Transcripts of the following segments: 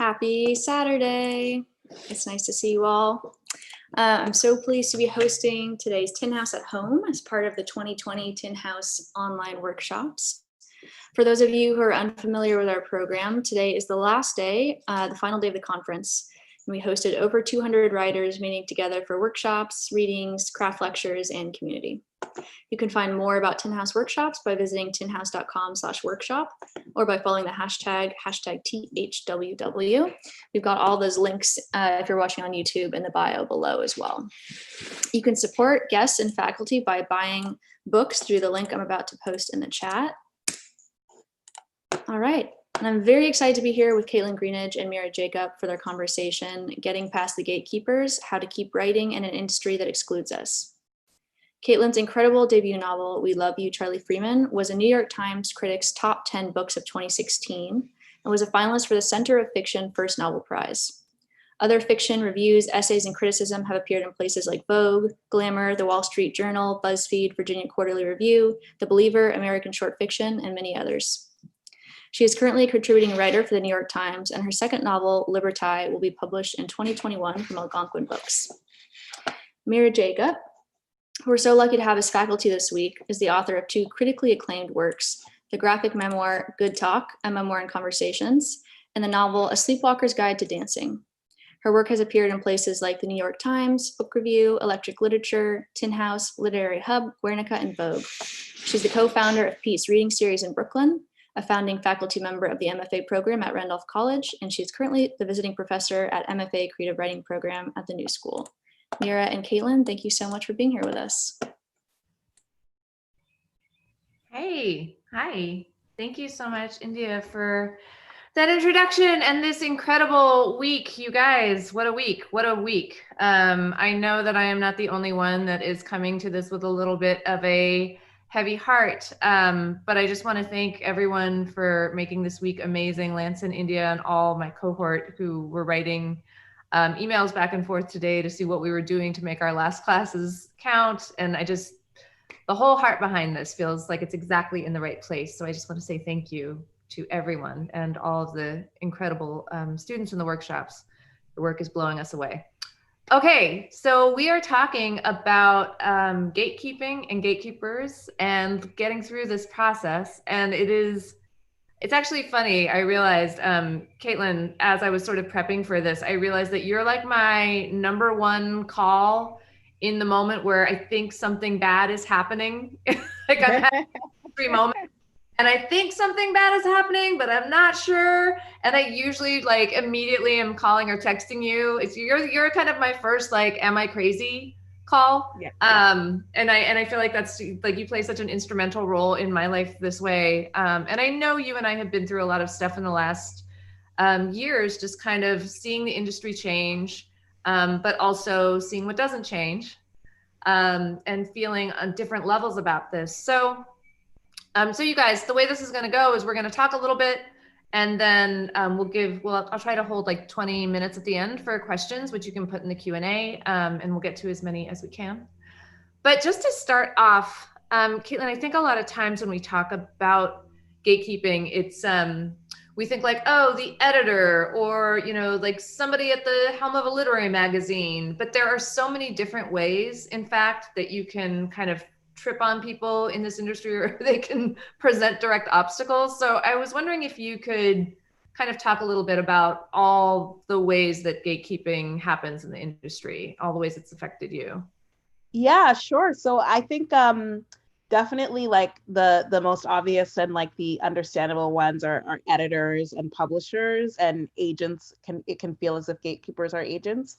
Happy Saturday. It's nice to see you all. I'm so pleased to be hosting today's Tin House at Home as part of the 2020 Tin House online workshops. For those of you who are unfamiliar with our program, today is the last day, the final day of the conference. And we hosted over 200 writers meeting together for workshops, readings, craft lectures, and community. You can find more about Tin House workshops by visiting tinhouse.com/workshop or by following the hashtag THWW. We've got all those links if you're watching on YouTube in the bio below as well. You can support guests and faculty by buying books through the link I'm about to post in the chat. All right, and I'm very excited to be here with Kaitlyn Greenidge and Mira Jacob for their conversation, Getting Past the Gatekeepers, How to Keep Writing in an Industry That Excludes Us. Kaitlyn's incredible debut novel, We Love You, Charlie Freeman, was a New York Times Critics' Top 10 Books of 2016 and was a finalist for the Center of Fiction First Novel Prize. Other fiction, reviews, essays, and criticism have appeared in places like Vogue, Glamour, The Wall Street Journal, BuzzFeed, Virginia Quarterly Review, The Believer, American Short Fiction, and many others. She is currently a contributing writer for the New York Times, and her second novel, Libertai, will be published in 2021 from Algonquin Books. Mira Jacob, who we're so lucky to have as faculty this week, is the author of two critically acclaimed works, the graphic memoir, Good Talk, A Memoir and Conversations, and the novel, A Sleepwalker's Guide to Dancing. Her work has appeared in places like the New York Times, Book Review, Electric Literature, Tin House, Literary Hub, Guernica, and Vogue. She's the co-founder of Peace Reading Series in Brooklyn, a founding faculty member of the MFA program at Randolph College, and she's currently the visiting professor at MFA Creative Writing Program at the New School. Mira and Kaitlyn, thank you so much for being here with us. Hey, hi. Thank you so much, India, for that introduction and this incredible week, you guys. What a week, what a week. I know that I am not the only one that is coming to this with a little bit of a heavy heart, but I just want to thank everyone for making this week amazing. Lance and India and all my cohort who were writing emails back and forth today to see what we were doing to make our last classes count. And the whole heart behind this feels like it's exactly in the right place. So I just want to say thank you to everyone and all of the incredible students in the workshops. The work is blowing us away. Okay, so we are talking about gatekeeping and gatekeepers and getting through this process. And it's actually funny. I realized, Kaitlyn, as I was sort of prepping for this, I realized that you're like my number one call in the moment where I think something bad is happening. Like I'm having every moment and I think something bad is happening, but I'm not sure. And I usually like immediately am calling or texting you. You're kind of my first like, am I crazy call? Yeah. And I feel like that's like you play such an instrumental role in my life this way. And I know you and I have been through a lot of stuff in the last years, just kind of seeing the industry change, but also seeing what doesn't change, and feeling on different levels about this. So you guys, the way this is going to go is we're going to talk a little bit, and then I'll try to hold like 20 minutes at the end for questions, which you can put in the Q&A, and we'll get to as many as we can. But just to start off, Kaitlyn, I think a lot of times when we talk about gatekeeping, it's we think like, oh, the editor, or like somebody at the helm of a literary magazine. But there are so many different ways, in fact, that you can kind of trip on people in this industry, or they can present direct obstacles. So I was wondering if you could kind of talk a little bit about all the ways that gatekeeping happens in the industry, all the ways it's affected you. Yeah, sure. So I think definitely like the most obvious and like the understandable ones are editors and publishers and agents. It can feel as if gatekeepers are agents.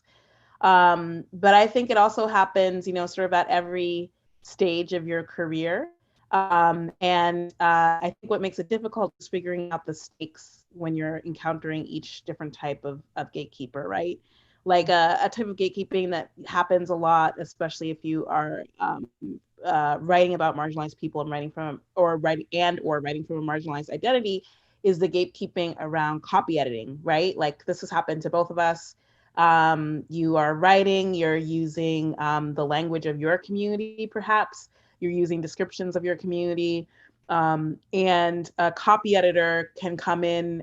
But I think it also happens, sort of at every stage of your career. And I think what makes it difficult is figuring out the stakes when you're encountering each different type of gatekeeper, right? Like a type of gatekeeping that happens a lot, especially if you are writing about marginalized people and writing from a marginalized identity, is the gatekeeping around copy editing, right? Like this has happened to both of us. You are writing, you're using the language of your community, perhaps. You're using descriptions of your community. And a copy editor can come in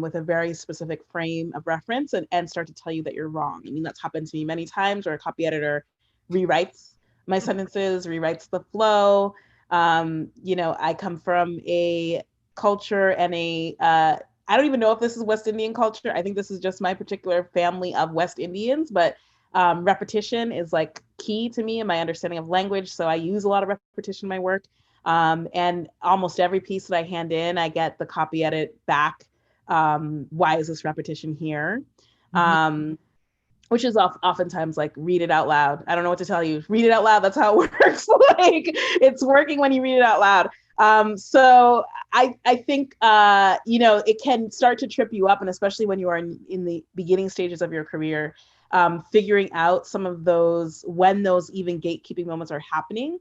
with a very specific frame of reference and start to tell you that you're wrong. I mean, that's happened to me many times where a copy editor rewrites my sentences, rewrites the flow. I come from a culture and I don't even know if this is West Indian culture. I think this is just my particular family of West Indians, but repetition is like key to me and my understanding of language. So I use a lot of repetition in my work. And almost every piece that I hand in, I get the copy edit back. Why is this repetition here? Which is oftentimes like, read it out loud. I don't know what to tell you. Read it out loud. That's how it works. Like, it's working when you read it out loud. So I think, it can start to trip you up, and especially when you are in the beginning stages of your career, figuring out some of those, when those even gatekeeping moments are happening.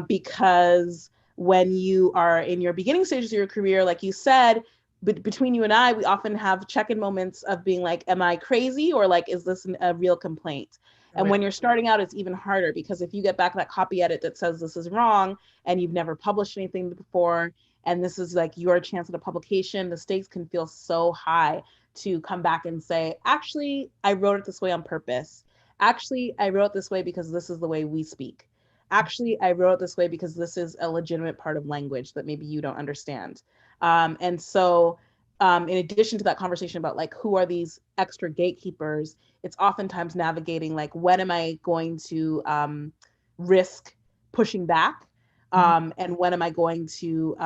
Because when you are in your beginning stages of your career, like you said, between you and I, we often have check-in moments of being like, am I crazy? Or like, is this a real complaint? And when you're starting out, it's even harder, because if you get back that copy edit that says this is wrong and you've never published anything before, and this is like your chance at a publication, the stakes can feel so high to come back and say, actually, I wrote it this way on purpose. Actually, I wrote it this way because this is the way we speak. Actually, I wrote it this way because this is a legitimate part of language that maybe you don't understand. And so in addition to that conversation about like, who are these extra gatekeepers, it's oftentimes navigating like, when am I going to risk pushing back? And when am I going to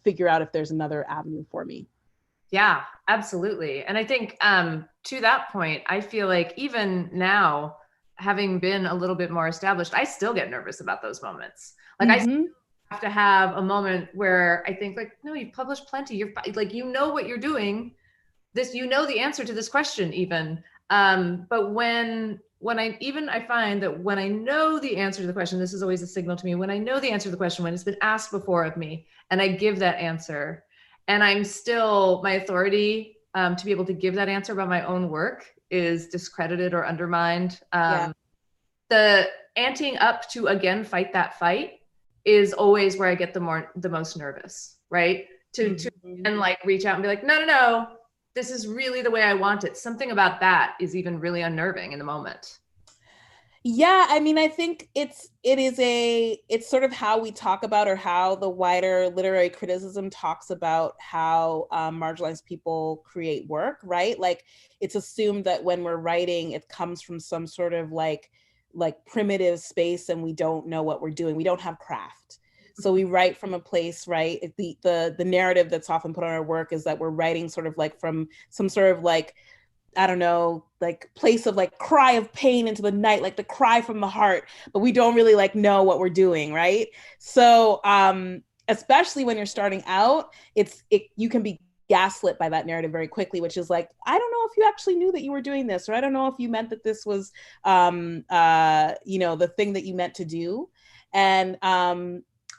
figure out if there's another avenue for me? Yeah, absolutely. And I think to that point, I feel like even now, having been a little bit more established, I still get nervous about those moments. Like I have to have a moment where I think like, no, you've published plenty. You're like, you know what you're doing. You know the answer to this question even. But when I find that when I know the answer to the question, this is always a signal to me, when I know the answer to the question, when it's been asked before of me and I give that answer, and I'm still, my authority to be able to give that answer about my own work is discredited or undermined. The anting up to again fight that fight is always where I get the most nervous, right? To and like reach out and be like, no, this is really the way I want it. Something about that is even really unnerving in the moment. Yeah, I mean, I think it's sort of how we talk about, or how the wider literary criticism talks about how marginalized people create work, right? Like, it's assumed that when we're writing, it comes from some sort of like primitive space, and we don't know what we're doing. We don't have craft. So we write from a place, right? The narrative that's often put on our work is that we're writing sort of like from some sort of like, I don't know, like place of like cry of pain into the night, like the cry from the heart, but we don't really like know what we're doing, right? So especially when you're starting out, you can be gaslit by that narrative very quickly, which is like, I don't know if you actually knew that you were doing this, or I don't know if you meant that this was the thing that you meant to do. And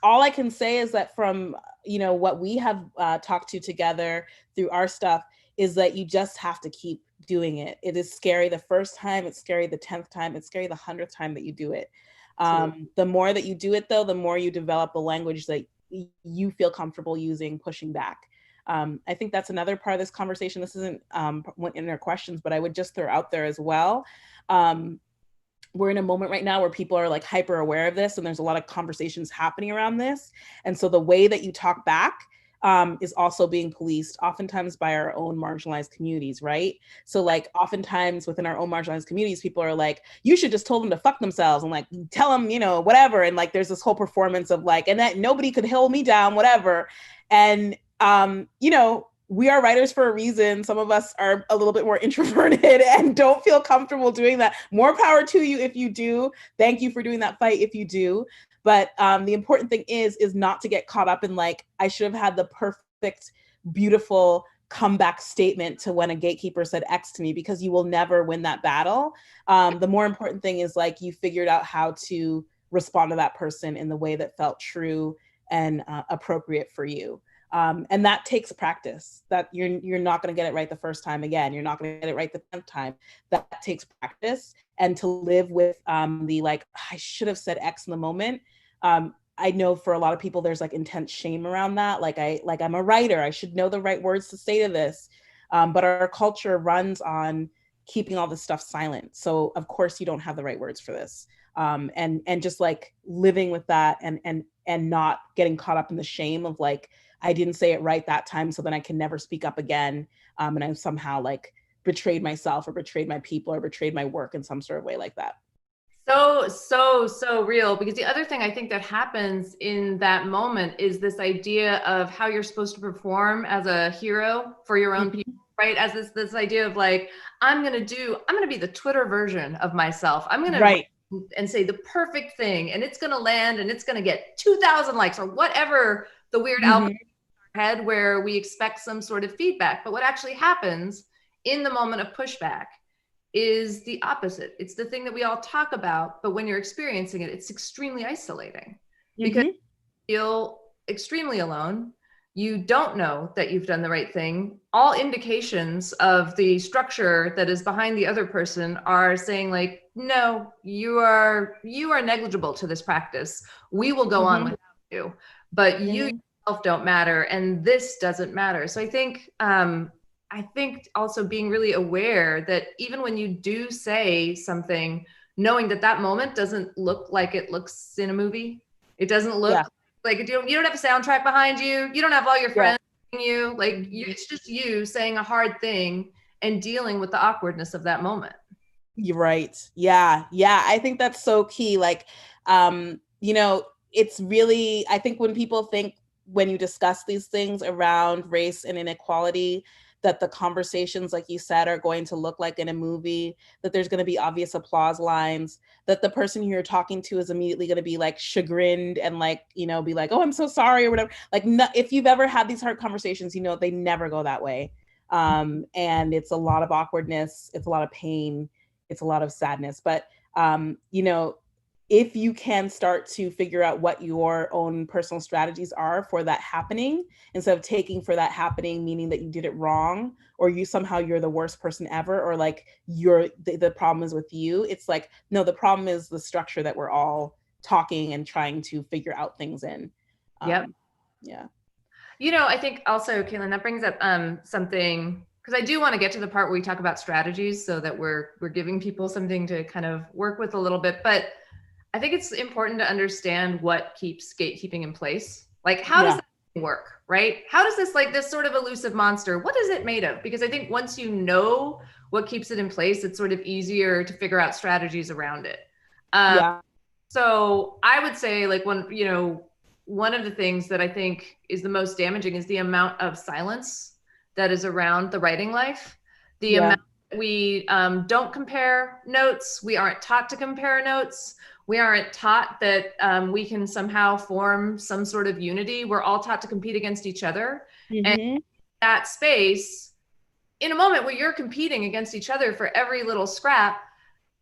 all I can say is that from what we have talked to together through our stuff, is that you just have to keep doing it. It is scary the first time, it's scary the 10th time, it's scary the 100th time that you do it. The more that you do it, though, the more you develop a language that you feel comfortable using, pushing back. I think that's another part of this conversation. This isn't in our questions, but I would just throw out there as well. We're in a moment right now where people are like hyper aware of this, and there's a lot of conversations happening around this. And so the way that you talk back is also being policed, oftentimes by our own marginalized communities, right? So like oftentimes within our own marginalized communities, people are like, you should just tell them to fuck themselves, and like tell them, whatever. And like there's this whole performance of like, and that nobody could hold me down, whatever. And we are writers for a reason. Some of us are a little bit more introverted and don't feel comfortable doing that. More power to you if you do. Thank you for doing that fight if you do. But the important thing is not to get caught up in like, I should have had the perfect, beautiful comeback statement to when a gatekeeper said X to me, because you will never win that battle. The more important thing is like, you figured out how to respond to that person in the way that felt true and appropriate for you. And that takes practice. That you're not going to get it right the first time again. You're not going to get it right the 10th time. That takes practice. And to live with the like, I should have said X in the moment. I know for a lot of people, there's like intense shame around that. Like I'm a writer, I should know the right words to say to this. But our culture runs on keeping all this stuff silent. So of course you don't have the right words for this. And just like living with that and not getting caught up in the shame of like, I didn't say it right that time, so then I can never speak up again. And I've somehow like betrayed myself or betrayed my people or betrayed my work in some sort of way like that. So real, because the other thing I think that happens in that moment is this idea of how you're supposed to perform as a hero for your own people, right? As this idea of like, I'm going to be the Twitter version of myself. I'm going to and say the perfect thing, and it's going to land, and it's going to get 2,000 likes or whatever the weird algorithm in our head where we expect some sort of feedback. But what actually happens in the moment of pushback is the opposite. It's the thing that we all talk about, but when you're experiencing it, it's extremely isolating because you feel extremely alone. You don't know that you've done the right thing. All indications of the structure that is behind the other person are saying like, no, you are negligible to this practice. We will go on without you, but you yourself don't matter, and this doesn't matter. So I think also being really aware that even when you do say something, knowing that that moment doesn't look like it looks in a movie. It doesn't look like you don't have a soundtrack behind you. You don't have all your friends you. Like it's just you saying a hard thing and dealing with the awkwardness of that moment. You're right. Yeah. I think that's so key. Like, it's really, I think when you discuss these things around race and inequality, that the conversations, like you said, are going to look like in a movie, that there's going to be obvious applause lines, that the person you're talking to is immediately going to be like chagrined and like, be like, oh, I'm so sorry or whatever. Like, if you've ever had these hard conversations, they never go that way. And it's a lot of awkwardness. It's a lot of pain. It's a lot of sadness. But, if you can start to figure out what your own personal strategies are for that happening, instead of taking for that happening, meaning that you did it wrong, or you're the worst person ever, or like the problem is with you. It's like, no, the problem is the structure that we're all talking and trying to figure out things in. Yeah. I think also, Kaitlyn, that brings up something, because I do want to get to the part where we talk about strategies so that we're giving people something to kind of work with a little bit. But I think it's important to understand what keeps gatekeeping in place. Like, how does that work, right? How does this sort of elusive monster, what is it made of? Because I think once you know what keeps it in place, it's sort of easier to figure out strategies around it. So I would say like one of the things that I think is the most damaging is the amount of silence that is around the writing life. The amount we don't compare notes. We aren't taught to compare notes. We aren't taught that we can somehow form some sort of unity. We're all taught to compete against each other. And that space, in a moment where you're competing against each other for every little scrap,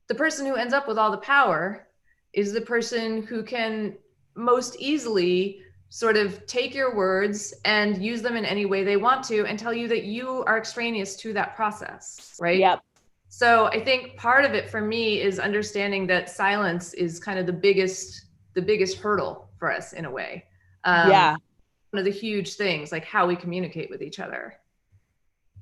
the person who ends up with all the power is the person who can most easily sort of take your words and use them in any way they want to and tell you that you are extraneous to that process, right? Yep. So I think part of it for me is understanding that silence is kind of the biggest hurdle for us in a way. One of the huge things, like how we communicate with each other.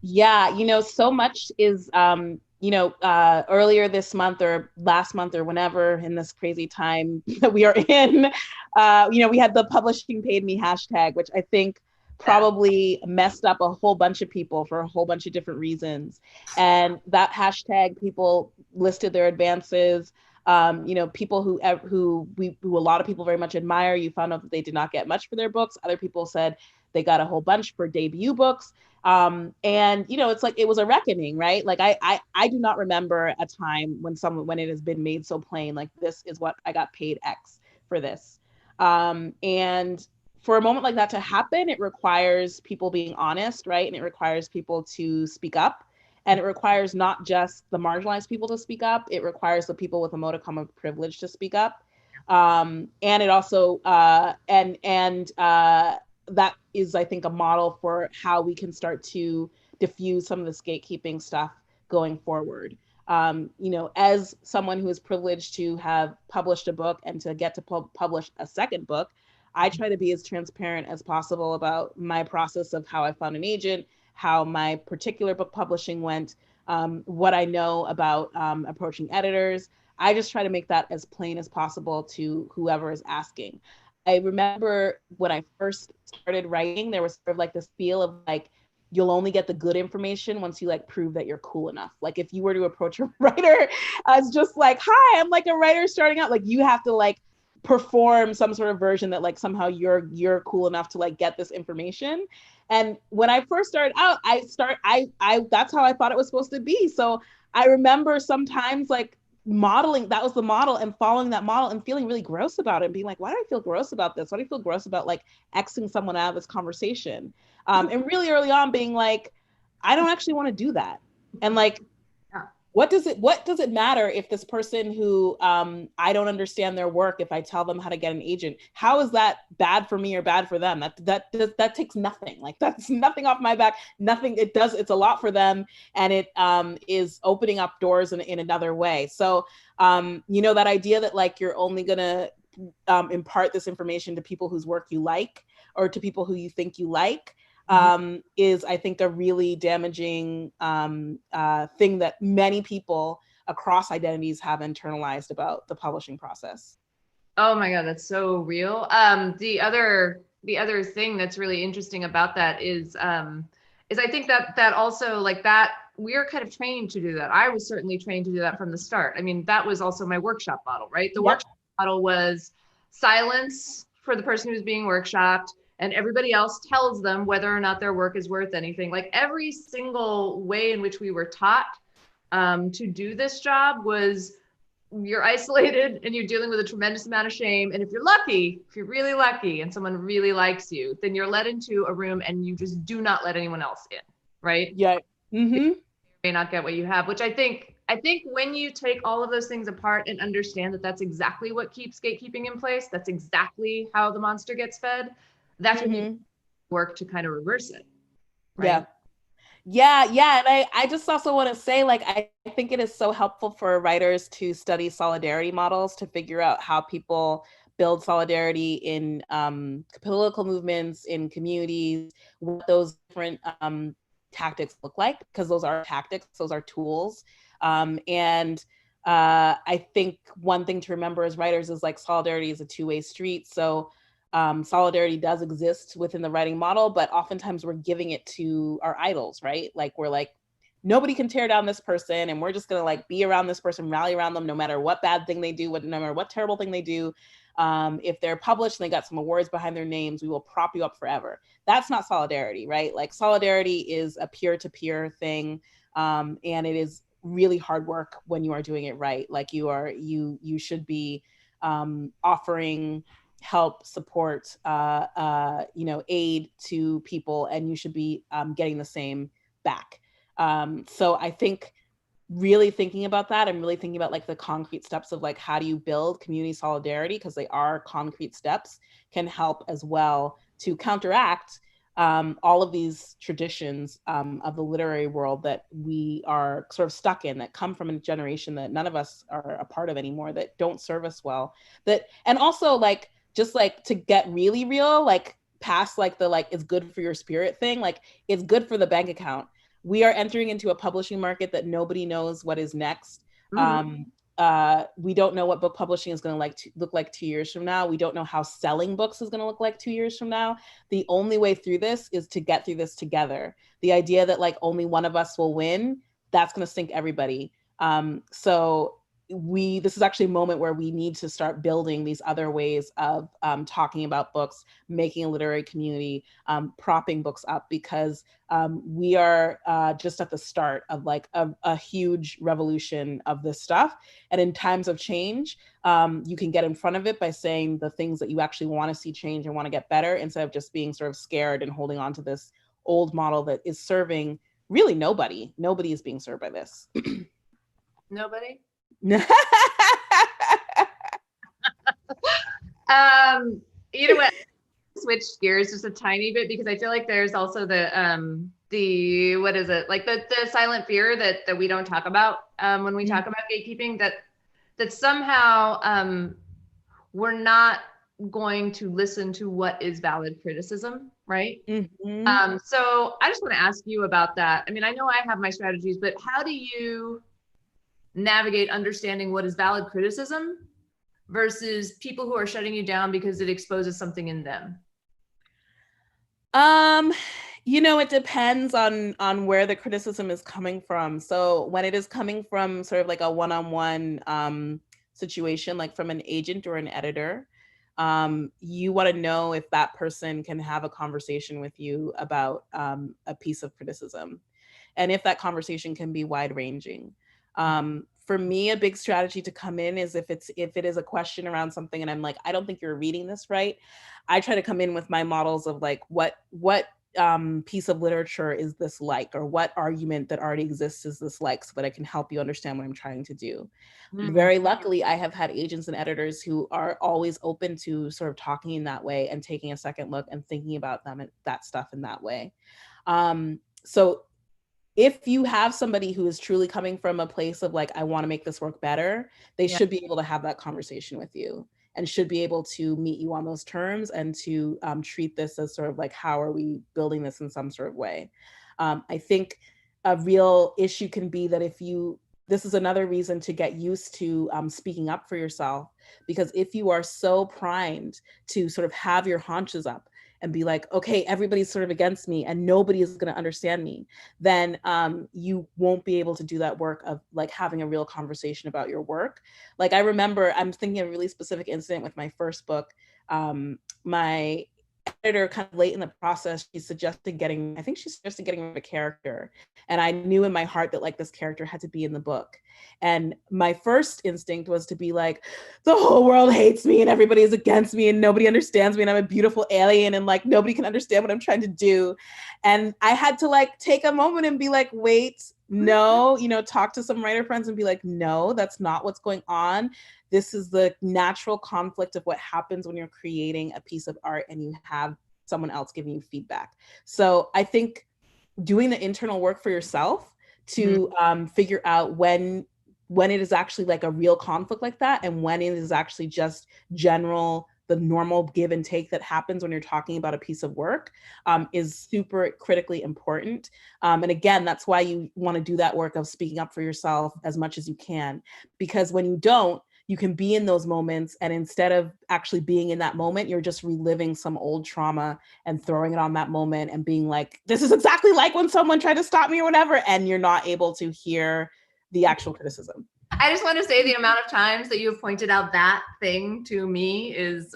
Yeah, so much is, earlier this month or last month or whenever in this crazy time that we are in, we had the publishing paid me hashtag, which I think probably messed up a whole bunch of people for a whole bunch of different reasons. And that hashtag, people listed their advances. People who a lot of people very much admire, you found out that they did not get much for their books. Other people said they got a whole bunch for debut books. And it's like, it was a reckoning, right? Like I do not remember a time when it has been made so plain, like this is what I got paid X for this. And for a moment like that to happen, it requires people being honest, right? And it requires people to speak up. And it requires not just the marginalized people to speak up, it requires the people with a modicum of privilege to speak up. And it also, that is, I think, a model for how we can start to diffuse some of this gatekeeping stuff going forward. As someone who is privileged to have published a book and to get to publish a second book, I try to be as transparent as possible about my process of how I found an agent, how my particular book publishing went, what I know about approaching editors. I just try to make that as plain as possible to whoever is asking. I remember when I first started writing, there was sort of like this feel of like, you'll only get the good information once you like prove that you're cool enough. Like if you were to approach a writer as just like, hi, I'm like a writer starting out, like you have to like perform some sort of version that like somehow you're cool enough to like get this information. And when I first started out, I that's how I thought it was supposed to be. So I remember sometimes like modeling, that was the model, and following that model and feeling really gross about it and being like, why do I feel gross about this? Why do I feel gross about like Xing someone out of this conversation? And really early on being like, I don't actually want to do that. And like, what does it matter if this person who I don't understand their work, if I tell them how to get an agent, how is that bad for me or bad for them? That takes nothing. Like that's nothing off my back. Nothing. It's a lot for them, and it is opening up doors in another way. So that idea that like you're only gonna impart this information to people whose work you like or to people who you think you like. Is I think a really damaging thing that many people across identities have internalized about the publishing process. Oh my God, that's so real. The other thing that's really interesting about that is I think that also like that we're kind of trained to do that. I was certainly trained to do that from the start. I mean, that was also my workshop model, right? The workshop model was silence for the person who's being workshopped, and everybody else tells them whether or not their work is worth anything. Like every single way in which we were taught to do this job was you're isolated and you're dealing with a tremendous amount of shame. And if you're really lucky and someone really likes you, then you're led into a room and you just do not let anyone else in, right? Yeah. Mm-hmm. You may not get what you have, which I think when you take all of those things apart and understand that that's exactly what keeps gatekeeping in place, that's exactly how the monster gets fed, that's when you work to kind of reverse it. Right? Yeah. And I just also want to say, like, I think it is so helpful for writers to study solidarity models to figure out how people build solidarity in political movements, in communities, what those different tactics look like, because those are tactics, those are tools. And I think one thing to remember as writers is like solidarity is a two-way street. So solidarity does exist within the writing model, but oftentimes we're giving it to our idols, right? Like we're like, nobody can tear down this person, and we're just gonna like be around this person, rally around them, no matter what bad thing they do, no matter what terrible thing they do. If they're published and they got some awards behind their names, we will prop you up forever. That's not solidarity, right? Like solidarity is a peer-to-peer thing, and it is really hard work when you are doing it right. Like you should be offering help, support, aid to people, and you should be getting the same back. So I think really thinking about that and really thinking about like the concrete steps of like, how do you build community solidarity? Because they are concrete steps, can help as well to counteract all of these traditions of the literary world that we are sort of stuck in, that come from a generation that none of us are a part of anymore, that don't serve us well. And also like, just like to get really real, like past like the like it's good for your spirit thing, like it's good for the bank account. We are entering into a publishing market that nobody knows what is next. We don't know what book publishing is going to look like 2 years from now. We don't know how selling books is going to look like 2 years from now. The only way through this is to get through this together. The idea that like only one of us will win, that's going to sink everybody. So this is actually a moment where we need to start building these other ways of talking about books, making a literary community, propping books up, because we are just at the start of like a huge revolution of this stuff. And in times of change, you can get in front of it by saying the things that you actually want to see change and want to get better, instead of just being sort of scared and holding on to this old model that is serving really nobody. Nobody is being served by this. Nobody? What? Switch gears just a tiny bit, because I feel like there's also the what is it, like the silent fear that we don't talk about when we talk about gatekeeping, that somehow we're not going to listen to what is valid criticism, right? Mhm. So I just want to ask you about that. I mean, I know I have my strategies, but how do you navigate understanding what is valid criticism versus people who are shutting you down because it exposes something in them? It depends on where the criticism is coming from. So when it is coming from sort of like a one-on-one situation, like from an agent or an editor, you want to know if that person can have a conversation with you about a piece of criticism, and if that conversation can be wide-ranging. For me, a big strategy to come in is if it is a question around something and I'm like, I don't think you're reading this right. I try to come in with my models of like, what piece of literature is this like, or what argument that already exists is this like, so that I can help you understand what I'm trying to do. Very luckily, I have had agents and editors who are always open to sort of talking in that way and taking a second look and thinking about that stuff in that way. So if you have somebody who is truly coming from a place of like, I want to make this work better, they should be able to have that conversation with you and should be able to meet you on those terms and to treat this as sort of like, how are we building this in some sort of way? I think a real issue can be that this is another reason to get used to speaking up for yourself, because if you are so primed to sort of have your haunches up and be like, okay, everybody's sort of against me and nobody is going to understand me, then you won't be able to do that work of like having a real conversation about your work. Like I remember, I'm thinking of a really specific incident with my first book. My editor, kind of late in the process, she suggested getting rid of a character. And I knew in my heart that like this character had to be in the book. And my first instinct was to be like, the whole world hates me and everybody is against me and nobody understands me and I'm a beautiful alien and like nobody can understand what I'm trying to do. And I had to like take a moment and be like, wait, no, talk to some writer friends and be like, no, that's not what's going on. This is the natural conflict of what happens when you're creating a piece of art and you have someone else giving you feedback. So I think doing the internal work for yourself to figure out when it is actually like a real conflict like that and when it is actually just the normal give and take that happens when you're talking about a piece of work is super critically important. And again, that's why you want to do that work of speaking up for yourself as much as you can, because when you don't, you can be in those moments and instead of actually being in that moment, you're just reliving some old trauma and throwing it on that moment and being like, this is exactly like when someone tried to stop me or whatever, and you're not able to hear the actual criticism. I just want to say the amount of times that you have pointed out that thing to me is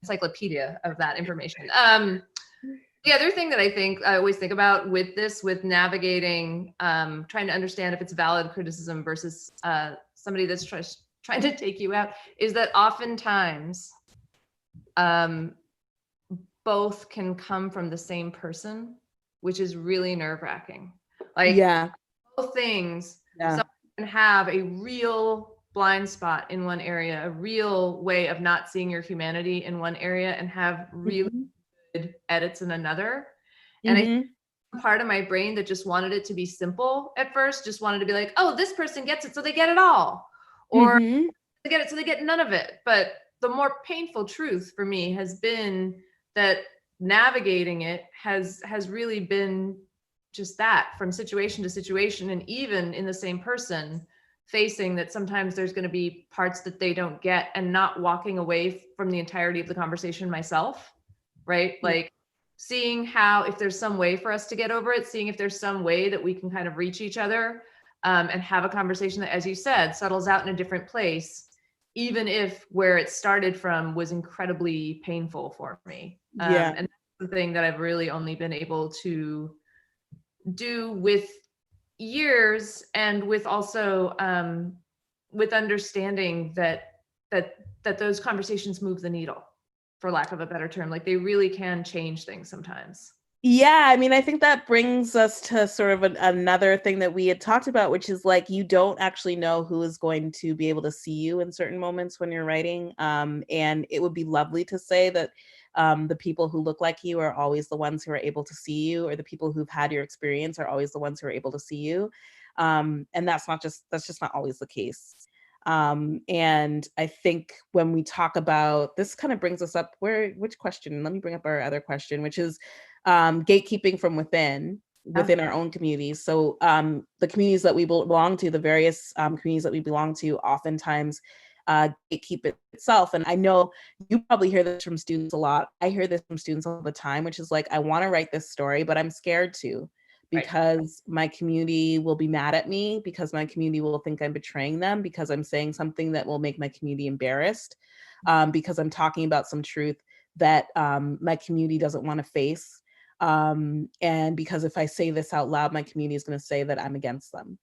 encyclopedia of that information. The other thing that I always think about with navigating, trying to understand if it's valid criticism versus somebody that's trying to take you out, is that oftentimes both can come from the same person, which is really nerve-wracking. Like, both things, someone can have a real blind spot in one area, a real way of not seeing your humanity in one area, and have really good edits in another. And I think part of my brain that just wanted it to be simple at first, just wanted to be like, oh, this person gets it, so they get it all. Or they get it, so they get none of it. But the more painful truth for me has been that navigating it has really been just that, from situation to situation, and even in the same person, facing that sometimes there's going to be parts that they don't get, and not walking away from the entirety of the conversation myself, right? Like seeing how, if there's some way for us to get over it, seeing if there's some way that we can kind of reach each other and have a conversation that, as you said, settles out in a different place, even if where it started from was incredibly painful for me. And that's the thing that I've really only been able to do with years, and with also with understanding that those conversations move the needle, for lack of a better term. Like, they really can change things sometimes. Yeah, I mean, I think that brings us to sort of another thing that we had talked about, which is like, you don't actually know who is going to be able to see you in certain moments when you're writing. And it would be lovely to say that the people who look like you are always the ones who are able to see you, or the people who've had your experience are always the ones who are able to see you. And that's just not always the case. And I think when we talk about, this kind of brings us up which question? Let me bring up our other question, which is gatekeeping from within our own communities. So the communities that we belong to, the various communities that we belong to, oftentimes gatekeep itself. And I know you probably hear this from students a lot. I hear this from students all the time, which is like, I want to write this story, but I'm scared to, because my community will be mad at me, because my community will think I'm betraying them, because I'm saying something that will make my community embarrassed, because I'm talking about some truth that my community doesn't want to face. And because if I say this out loud, my community is going to say that I'm against them.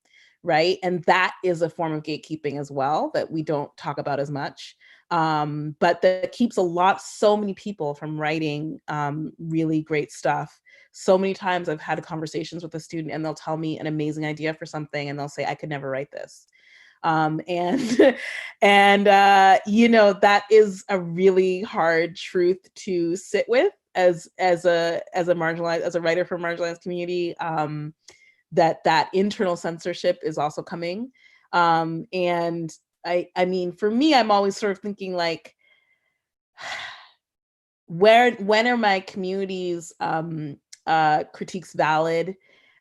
Right. And that is a form of gatekeeping as well, that we don't talk about as much. But that keeps so many people from writing really great stuff. So many times I've had conversations with a student and they'll tell me an amazing idea for something and they'll say, I could never write this. And you know, that is a really hard truth to sit with as a marginalized, as a writer for marginalized community. That internal censorship is also coming. And I mean, for me, I'm always sort of thinking like, when are my community's critiques valid,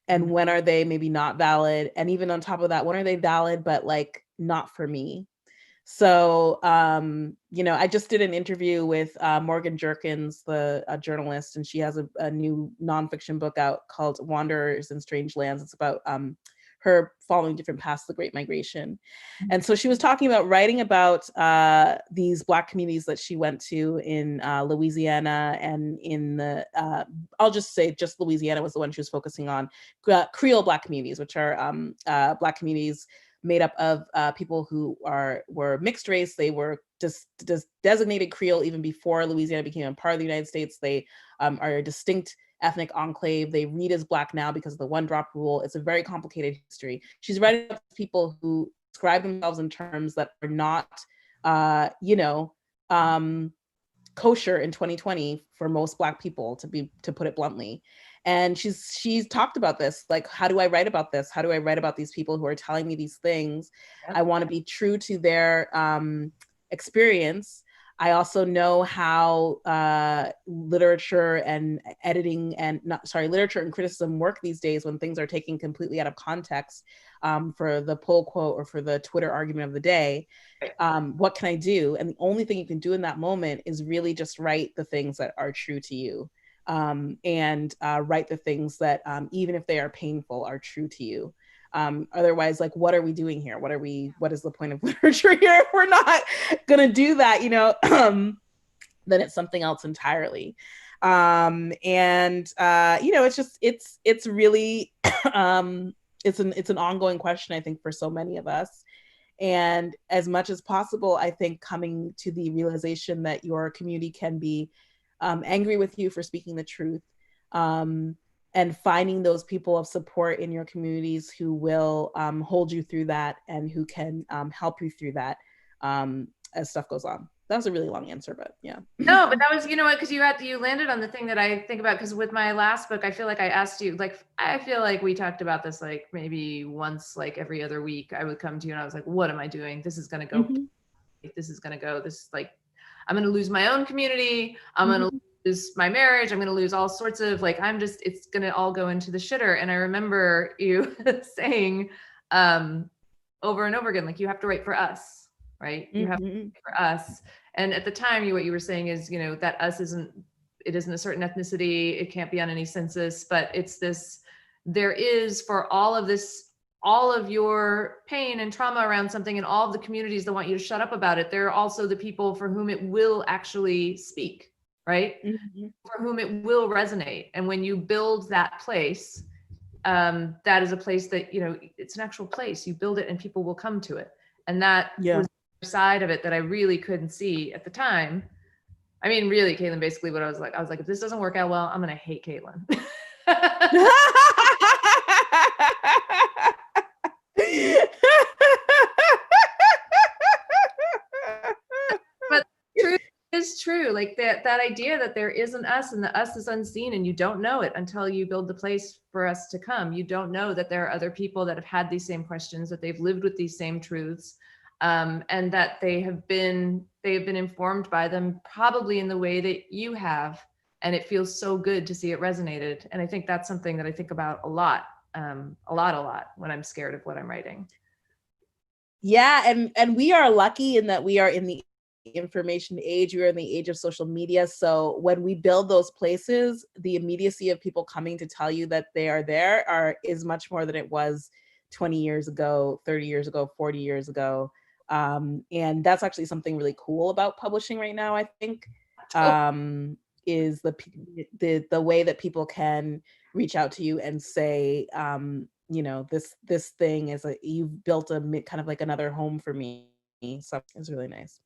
and when are they maybe not valid? And even on top of that, when are they valid, but like not for me? So, you know, I just did an interview with Morgan Jerkins, a journalist, and she has a new nonfiction book out called Wanderers in Strange Lands. It's about her following different paths of the Great Migration. And so she was talking about writing about these Black communities that she went to in Louisiana, and in the, I'll just say just Louisiana was the one she was focusing on, Creole Black communities, which are Black communities made up of people who were mixed race. They were just designated Creole even before Louisiana became a part of the United States. They are a distinct ethnic enclave. They read as Black now because of the one-drop rule. It's a very complicated history. She's writing about people who describe themselves in terms that are not, you know, kosher in 2020 for most Black people, to put it bluntly. And she's talked about this, like, how do I write about this? How do I write about these people who are telling me these things? Yep. I want to be true to their experience. I also know how literature and literature and criticism work these days, when things are taken completely out of context for the poll quote or for the Twitter argument of the day. What can I do? And the only thing you can do in that moment is really just write the things that are true to you. And write the things that, even if they are painful, are true to you. Otherwise, like, what are we doing here? What is the point of literature here if we're not gonna do that, you know? Then it's something else entirely. And you know, it's really, it's an ongoing question, I think, for so many of us. And as much as possible, I think coming to the realization that your community can be angry with you for speaking the truth, and finding those people of support in your communities who will hold you through that, and who can help you through that as stuff goes on. That was a really long answer, but yeah. No, but that was, you know what, because you landed on the thing that I think about, because with my last book, I feel like I asked you, like, I feel like we talked about this like maybe once, like every other week. I would come to you and I was like, what am I doing? This is going to go, this is going to go, this is like, I'm going to lose my own community. I'm going to lose my marriage. I'm going to lose all sorts of, like, it's going to all go into the shitter. And I remember you saying over and over again, like, you have to write for us, right? You have to write for us. And at the time, what you were saying is, you know, that us isn't a certain ethnicity. It can't be on any census, but it's this, there is, for all of this, all of your pain and trauma around something, and all of the communities that want you to shut up about it, there are also the people for whom it will actually speak, right? For whom it will resonate. And when you build that place, that is a place that, you know, it's an actual place. You build it and people will come to it. And that was the side of it that I really couldn't see at the time. I mean, really, Kaitlyn, basically what I was like, if this doesn't work out well, I'm going to hate Kaitlyn. But truth is true. Like that idea that there is an us, and the us is unseen, and you don't know it until you build the place for us to come. You don't know that there are other people that have had these same questions, that they've lived with these same truths. and that they have been informed by them probably in the way that you have. And it feels so good to see it resonated. And I think that's something that I think about a lot when I'm scared of what I'm writing. Yeah, and we are lucky in that we are in the information age. We are in the age of social media. So when we build those places, the immediacy of people coming to tell you that they are there is much more than it was 20 years ago, 30 years ago, 40 years ago. And that's actually something really cool about publishing right now, I think, is the way that people can reach out to you and say, this thing is you've built a kind of like another home for me. So it's really nice.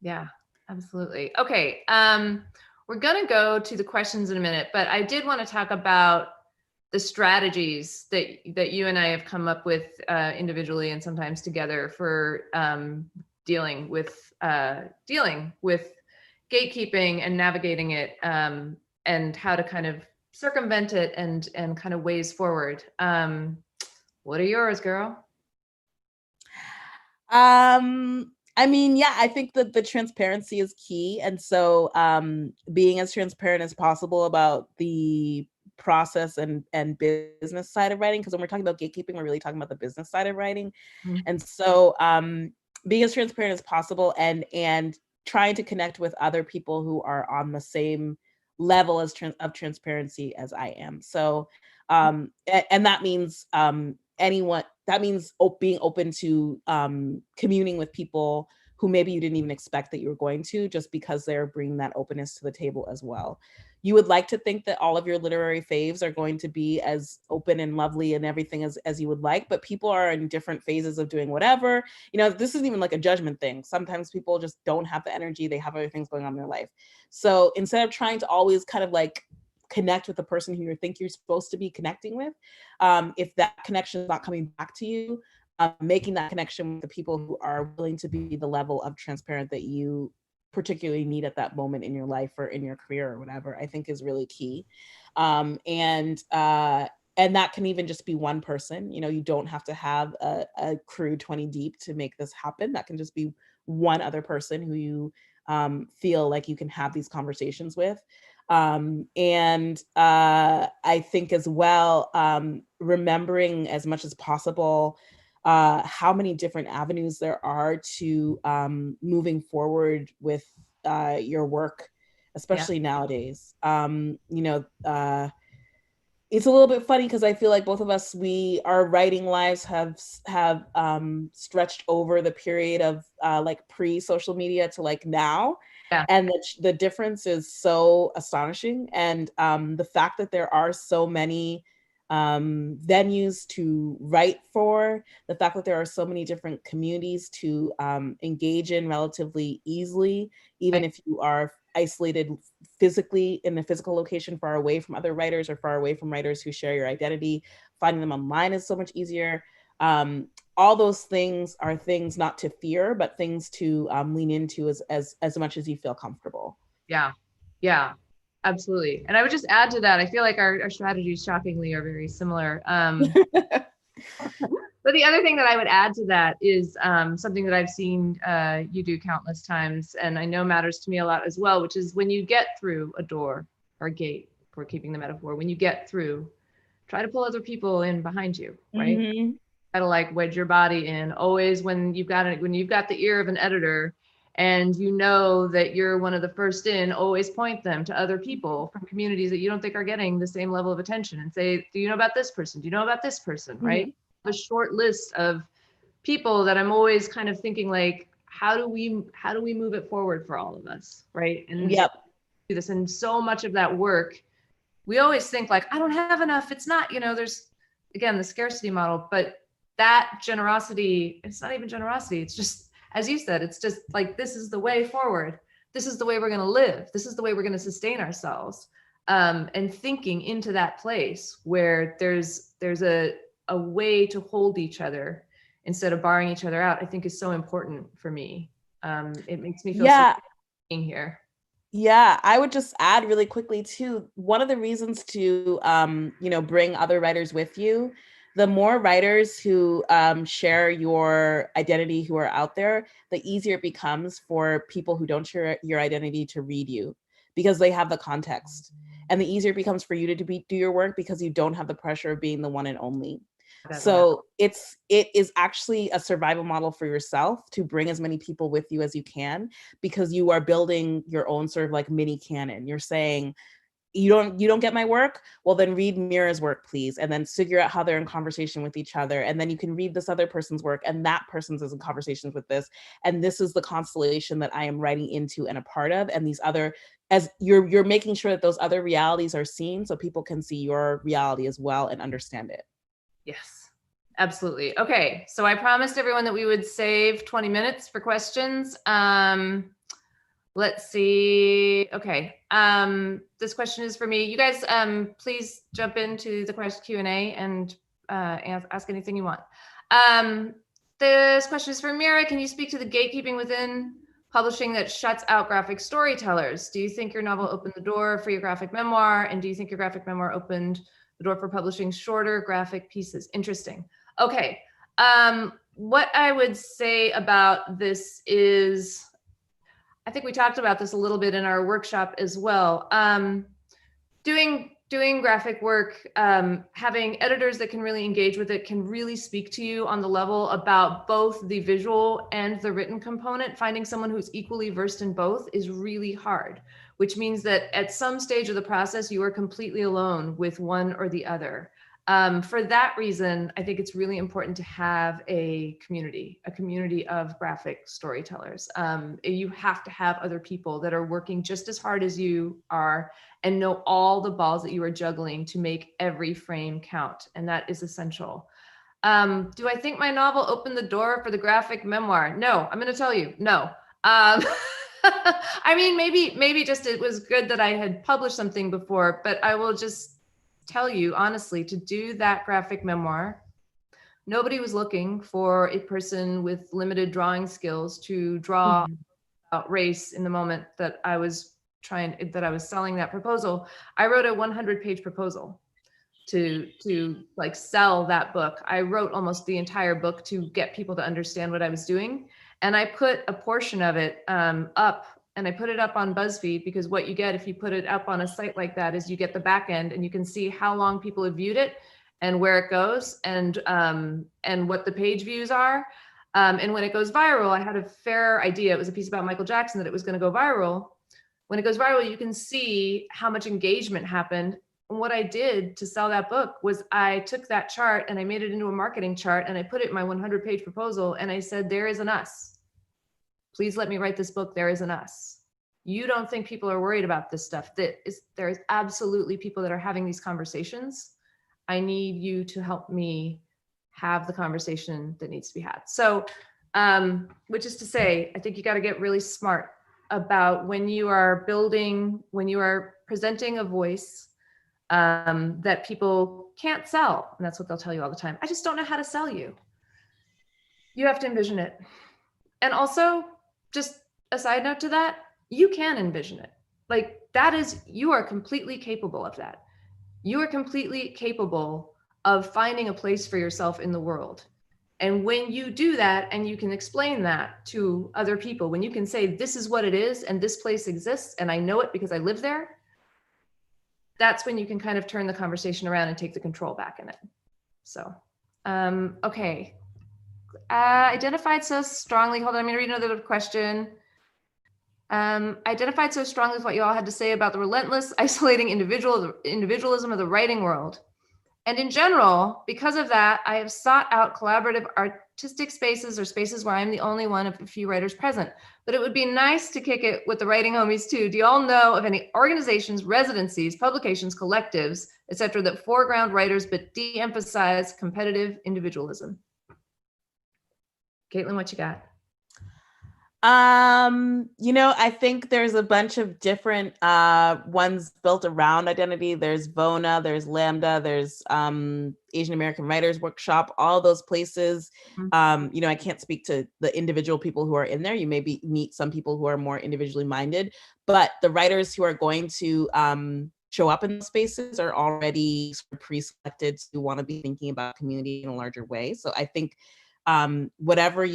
Yeah, absolutely. Okay. We're going to go to the questions in a minute, but I did want to talk about the strategies that you and I have come up with individually and sometimes together for dealing with gatekeeping and navigating it, and how to kind of circumvent it and kind of ways forward. What are yours, girl? I mean, yeah, I think that the transparency is key. And so being as transparent as possible about the process and business side of writing, because when we're talking about gatekeeping, we're really talking about the business side of writing. Mm-hmm. And so being as transparent as possible and trying to connect with other people who are on the same level of transparency as I am. So, and that means being open to communing with people who maybe you didn't even expect that you were going to, just because they're bringing that openness to the table as well. You would like to think that all of your literary faves are going to be as open and lovely and everything as you would like, but people are in different phases of doing whatever. This isn't even like a judgment thing. Sometimes people just don't have the energy. They have other things going on in their life. So instead of trying to always kind of like connect with the person who you think you're supposed to be connecting with, if that connection is not coming back to you, making that connection with the people who are willing to be the level of transparent that you particularly need at that moment in your life or in your career or whatever, I think is really key. And that can even just be one person. You don't have to have a crew 20 deep to make this happen. That can just be one other person who you feel like you can have these conversations with. And I think as well, remembering as much as possible how many different avenues there are to moving forward with your work, especially nowadays. It's a little bit funny because I feel like both of us, our writing lives have stretched over the period of like pre-social media to like now. Yeah. And the difference is so astonishing. And the fact that there are so many venues to write for, the fact that there are so many different communities to engage in relatively easily, even if you are isolated physically in a physical location far away from other writers or far away from writers who share your identity. Finding them online is so much easier. All those things are things not to fear, but things to lean into as much as you feel comfortable. Yeah, absolutely. And I would just add to that, I feel like our strategies shockingly are very similar. But the other thing that I would add to that is something that I've seen you do countless times, and I know matters to me a lot as well, which is when you get through a door or a gate, for keeping the metaphor, when you get through, try to pull other people in behind you, right? Mm-hmm. Try to like wedge your body in. Always when you've got the ear of an editor and you know that you're one of the first in, always point them to other people from communities that you don't think are getting the same level of attention and say, do you know about this person? Do you know about this person, mm-hmm. right? A short list of people that I'm always kind of thinking like, how do we move it forward for all of us, right? And do this. And so much of that work, we always think like, I don't have enough. It's not, there's again the scarcity model, but that generosity, it's not even generosity. It's just, as you said, it's just like, this is the way forward. This is the way we're going to live. This is the way we're going to sustain ourselves. And thinking into that place where there's a way to hold each other instead of barring each other out, I think is so important for me. It makes me feel so being here. Yeah, I would just add really quickly too, one of the reasons to, bring other writers with you The more writers who share your identity who are out there, the easier it becomes for people who don't share your identity to read you, because they have the context. And the easier it becomes for you to do your work because you don't have the pressure of being the one and only. So it is actually a survival model for yourself to bring as many people with you as you can, because you are building your own sort of like mini canon. You're saying, you don't get my work? Well, then read Mira's work, please. And then figure out how they're in conversation with each other. And then you can read this other person's work, and that person's is in conversations with this. And this is the constellation that I am writing into and a part of. And these other, as you're making sure that those other realities are seen so people can see your reality as well and understand it. Yes, absolutely. Okay, so I promised everyone that we would save 20 minutes for questions. Let's see. Okay, this question is for me. You guys, please jump into the Q&A and ask anything you want. This question is for Mira. Can you speak to the gatekeeping within publishing that shuts out graphic storytellers? Do you think your novel opened the door for your graphic memoir? And do you think your graphic memoir opened the door for publishing shorter graphic pieces? Interesting. Okay. What I would say about this is, I think we talked about this a little bit in our workshop as well. Doing graphic work, having editors that can really engage with it, can really speak to you on the level about both the visual and the written component. Finding someone who's equally versed in both is really hard, which means that at some stage of the process, you are completely alone with one or the other. For that reason, I think it's really important to have a community of graphic storytellers. You have to have other people that are working just as hard as you are and know all the balls that you are juggling to make every frame count. And that is essential. Do I think my novel opened the door for the graphic memoir? No, I'm going to tell you, no. I mean, maybe just it was good that I had published something before, but I will just tell you honestly, to do that graphic memoir, nobody was looking for a person with limited drawing skills to draw about race in the moment that I was selling that proposal. I wrote a 100-page proposal to like sell that book. I wrote almost the entire book to get people to understand what I was doing. And I put a portion of it up, and I put it up on BuzzFeed, because what you get if you put it up on a site like that is you get the back end, and you can see how long people have viewed it and where it goes, and what the page views are. And when it goes viral, I had a fair idea. It was a piece about Michael Jackson that it was going to go viral. When it goes viral, you can see how much engagement happened. And what I did to sell that book was I took that chart and I made it into a marketing chart, and I put it in my 100-page proposal, and I said, there is an us. Please let me write this book. There is an us. You don't think people are worried about this stuff. There is absolutely people that are having these conversations. I need you to help me have the conversation that needs to be had. So, which is to say, I think you got to get really smart about when you are presenting a voice that people can't sell. And that's what they'll tell you all the time. I just don't know how to sell you. You have to envision it. And also, just a side note to that, you can envision it. Like, that is, you are completely capable of that. You are completely capable of finding a place for yourself in the world. And when you do that, and you can explain that to other people, when you can say, this is what it is, and this place exists, and I know it because I live there, that's when you can kind of turn the conversation around and take the control back in it. So, okay. Identified so strongly, hold on, I'm gonna read another question. Identified so strongly with what you all had to say about the relentless, isolating individualism of the writing world. And in general, because of that, I have sought out collaborative artistic spaces, or spaces where I'm the only one of a few writers present. But it would be nice to kick it with the writing homies too. Do you all know of any organizations, residencies, publications, collectives, etc., that foreground writers but de-emphasize competitive individualism? Kaitlyn, what you got? I think there's a bunch of different ones built around identity. There's VONA, there's Lambda, there's Asian American Writers Workshop, all those places. I can't speak to the individual people who are in there. You maybe meet some people who are more individually minded, but the writers who are going to show up in those spaces are already sort of pre-selected to want to be thinking about community in a larger way. So I think whatever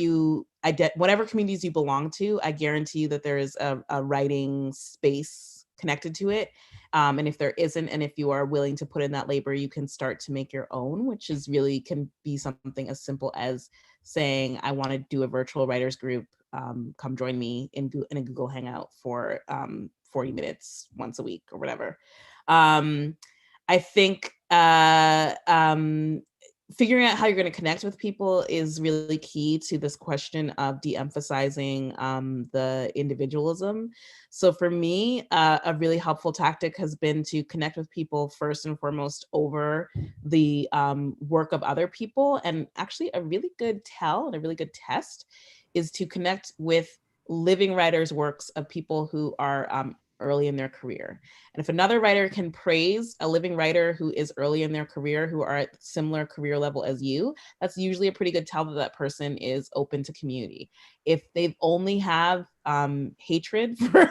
communities you belong to, I guarantee you that there is a writing space connected to it. And if there isn't, and if you are willing to put in that labor, you can start to make your own, which is really can be something as simple as saying, I want to do a virtual writers group. Come join me in a Google Hangout for 40 minutes once a week or whatever. I think figuring out how you're going to connect with people is really key to this question of de-emphasizing the individualism. So for me, a really helpful tactic has been to connect with people first and foremost over the work of other people. And actually a really good tell and a really good test is to connect with living writers' works of people who are early in their career. And if another writer can praise a living writer who is early in their career, who are at similar career level as you, that's usually a pretty good tell that that person is open to community. If they only have hatred for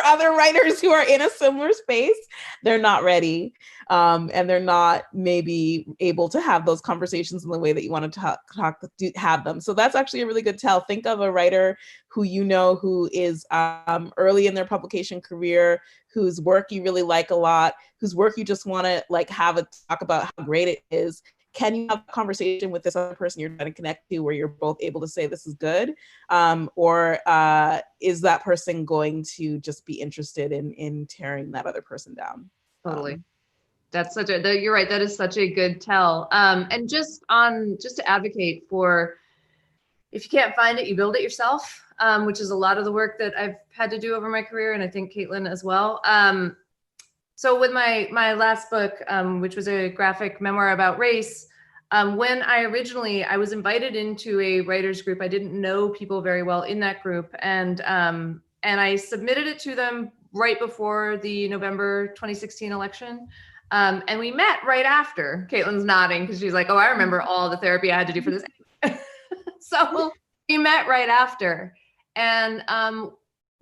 other writers who are in a similar space, they're not ready. And they're not maybe able to have those conversations in the way that you want to have them. So that's actually a really good tell. Think of a writer who you know who is early in their publication career, whose work you really like a lot, whose work you just want to like have a talk about how great it is. Can you have a conversation with this other person you're trying to connect to where you're both able to say this is good? Or is that person going to just be interested in tearing that other person down? Totally. That's you're right. That is such a good tell. And just to advocate for, if you can't find it, you build it yourself, which is a lot of the work that I've had to do over my career. And I think Kaitlyn as well. So with my last book, which was a graphic memoir about race, when I was invited into a writers group. I didn't know people very well in that group. And I submitted it to them right before the November 2016 election. And we met right after. Kaitlyn's nodding because she's like, oh, I remember all the therapy I had to do for this. So we met right after. And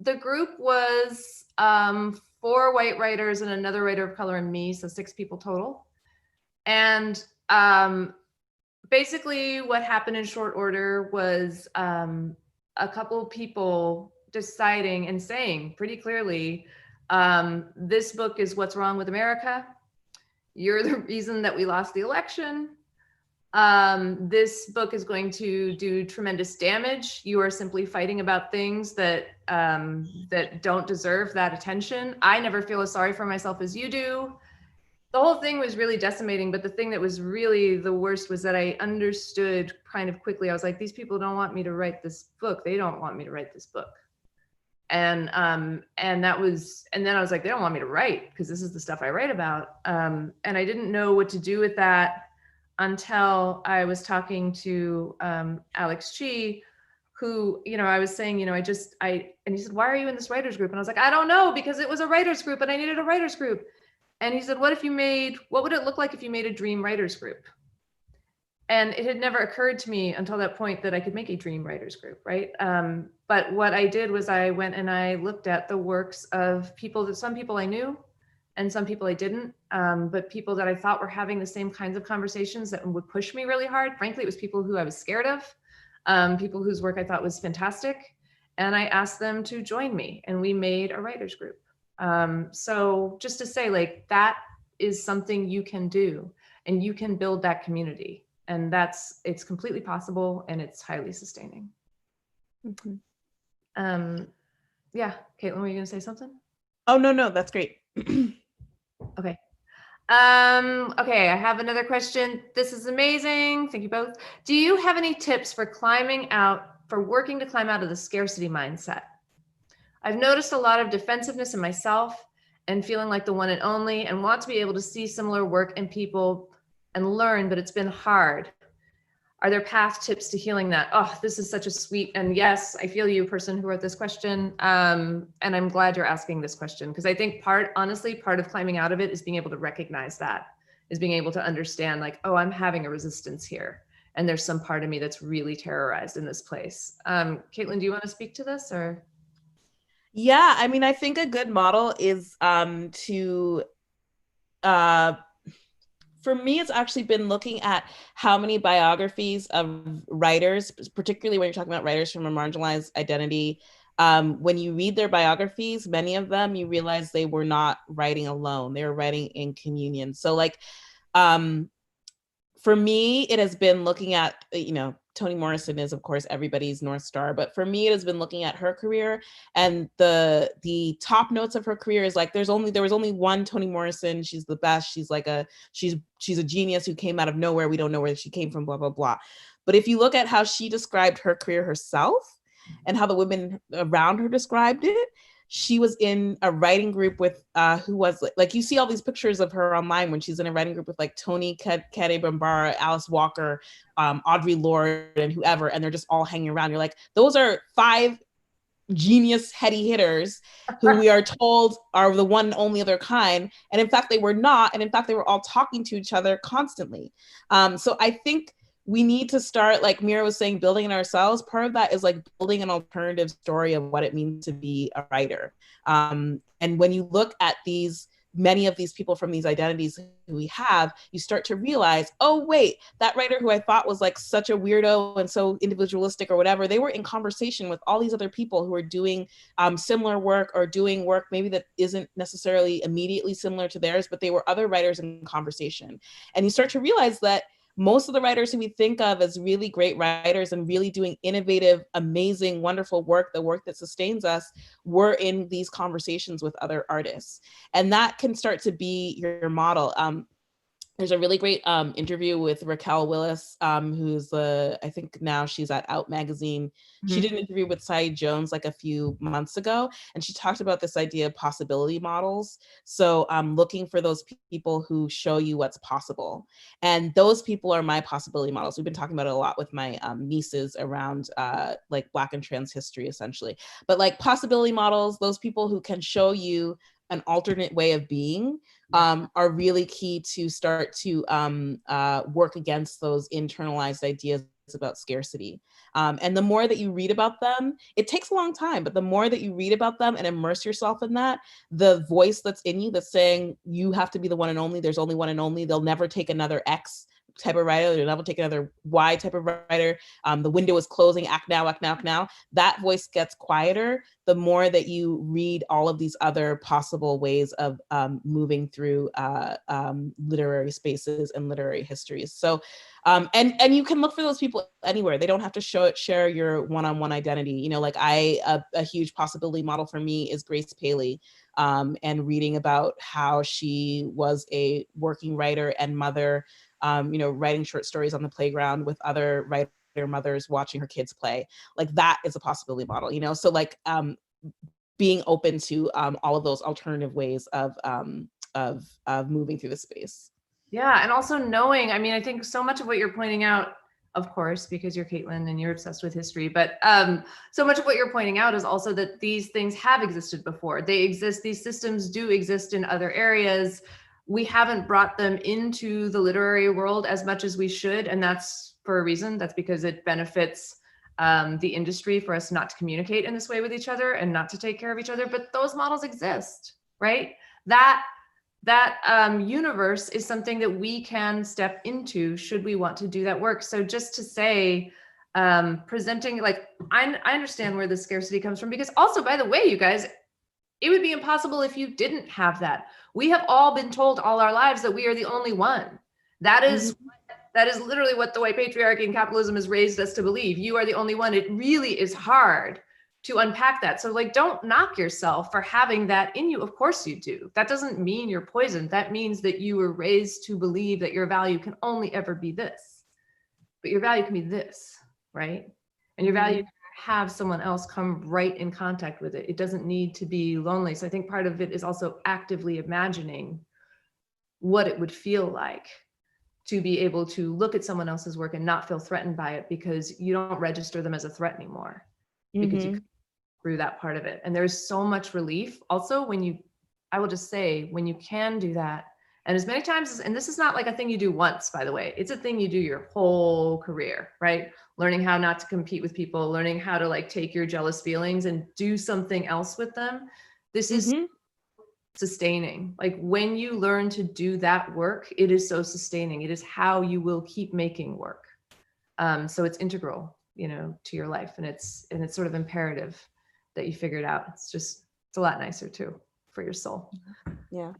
the group was 4 white writers and another writer of color and me, so 6 people total. And basically what happened in short order was a couple people deciding and saying pretty clearly, this book is what's wrong with America. You're the reason that we lost the election. This book is going to do tremendous damage. You are simply fighting about things that don't deserve that attention. I never feel as sorry for myself as you do. The whole thing was really decimating, but the thing that was really the worst was that I understood kind of quickly. I was like, these people don't want me to write this book. They don't want me to write this book. And then I was like, they don't want me to write because this is the stuff I write about. And I didn't know what to do with that until I was talking to Alex Chi, who, I was saying, and he said, why are you in this writers group? And I was like, I don't know, because it was a writers group and I needed a writers group. And he said, what would it look like if you made a dream writers group? And it had never occurred to me until that point that I could make a dream writers group, right? But what I did was I went and I looked at the works of some people I knew and some people I didn't, but people that I thought were having the same kinds of conversations that would push me really hard. Frankly, it was people who I was scared of, people whose work I thought was fantastic. And I asked them to join me and we made a writers group. So just to say, like, that is something you can do and you can build that community. And it's completely possible and it's highly sustaining. Mm-hmm. Yeah, Kaitlyn, were you gonna say something? Oh, no, that's great. Okay. Okay, I have another question. This is amazing. Thank you both. Do you have any tips for working to climb out of the scarcity mindset? I've noticed a lot of defensiveness in myself and feeling like the one and only, and want to be able to see similar work in people and learn, but it's been hard. Are there path tips to healing that? Oh, this is such a sweet, and yes, I feel you, person who wrote this question. And I'm glad you're asking this question, because I think part of climbing out of it is being able to recognize that, is being able to understand, like, oh, I'm having a resistance here. And there's some part of me that's really terrorized in this place. Kaitlyn, do you want to speak to this, or? Yeah, I mean, I think a good model is to for me, it's actually been looking at how many biographies of writers, particularly when you're talking about writers from a marginalized identity, when you read their biographies, many of them, you realize they were not writing alone. They were writing in communion. So like, for me, it has been looking at, Toni Morrison is, of course, everybody's North Star. But for me, it has been looking at her career, and the top notes of her career is like, there was only one Toni Morrison. She's the best. She's like she's a genius who came out of nowhere. We don't know where she came from, blah, blah, blah. But if you look at how she described her career herself and how the women around her described it, she was in a writing group with who was like, you see all these pictures of her online when she's in a writing group with like Toni Kadebambara, Alice Walker, Audre Lorde, and whoever, and they're just all hanging around. You're like, those are 5 genius heady hitters who we are told are the one and only of their kind, and in fact they were not, and in fact they were all talking to each other constantly. So I think we need to start, like Mira was saying, building in ourselves. Part of that is like building an alternative story of what it means to be a writer. And when you look at many of these people from these identities who we have, you start to realize, oh wait, that writer who I thought was like such a weirdo and so individualistic or whatever, they were in conversation with all these other people who are doing similar work, or doing work maybe that isn't necessarily immediately similar to theirs, but they were other writers in conversation. And you start to realize that most of the writers who we think of as really great writers and really doing innovative, amazing, wonderful work, the work that sustains us, were in these conversations with other artists. And that can start to be your model. There's a really great interview with Raquel Willis, who's I think now she's at Out Magazine. Mm-hmm. She did an interview with Saeed Jones like a few months ago, and she talked about this idea of possibility models. So looking for those people who show you what's possible. And those people are my possibility models. We've been talking about it a lot with my nieces around like Black and trans history, essentially. But like possibility models, those people who can show you an alternate way of being, are really key to start to work against those internalized ideas about scarcity. And the more that you read about them, it takes a long time, but the more that you read about them and immerse yourself in that, the voice that's in you that's saying you have to be the one and only, there's only one and only, they'll never take another X type of writer, they'll never take another Y type of writer, the window is closing, act now, act now, act now. That voice gets quieter the more that you read all of these other possible ways of moving through literary spaces and literary histories. So, and you can look for those people anywhere. They don't have to share your one-on-one identity. Like a huge possibility model for me is Grace Paley, and reading about how she was a working writer and mother, writing short stories on the playground with other writers, mothers watching her kids play. Like that is a possibility model, so like being open to all of those alternative ways of moving through the space. Yeah, and also knowing, I think so much of what you're pointing out, of course, because you're Kaitlyn and you're obsessed with history, but so much of what you're pointing out is also that these things have existed before. They exist, these systems do exist in other areas. We haven't brought them into the literary world as much as we should, and that's for a reason. That's because it benefits the industry for us not to communicate in this way with each other and not to take care of each other. But those models exist, right? That universe is something that we can step into should we want to do that work. So just to say, presenting, like, I understand where the scarcity comes from, because also, by the way, you guys, it would be impossible if you didn't have that. We have all been told all our lives that we are the only one. That is literally what the white patriarchy and capitalism has raised us to believe. You are the only one. It really is hard to unpack that. So like, don't knock yourself for having that in you. Of course you do. That doesn't mean you're poisoned. That means that you were raised to believe that your value can only ever be this, but your value can be this, right? And your value can have someone else come right in contact with it. It doesn't need to be lonely. So I think part of it is also actively imagining what it would feel like to be able to look at someone else's work and not feel threatened by it, because you don't register them as a threat anymore, because you through that part of it. And there's so much relief also when I will just say, when you can do that, and as many times, and this is not like a thing you do once, by the way, it's a thing you do your whole career, right? Learning how not to compete with people, learning how to like take your jealous feelings and do something else with them. This is sustaining. Like when you learn to do that work, it is so sustaining. It is how you will keep making work. So it's integral, to your life, and it's sort of imperative that you figure it out. It's a lot nicer too for your soul. Yeah.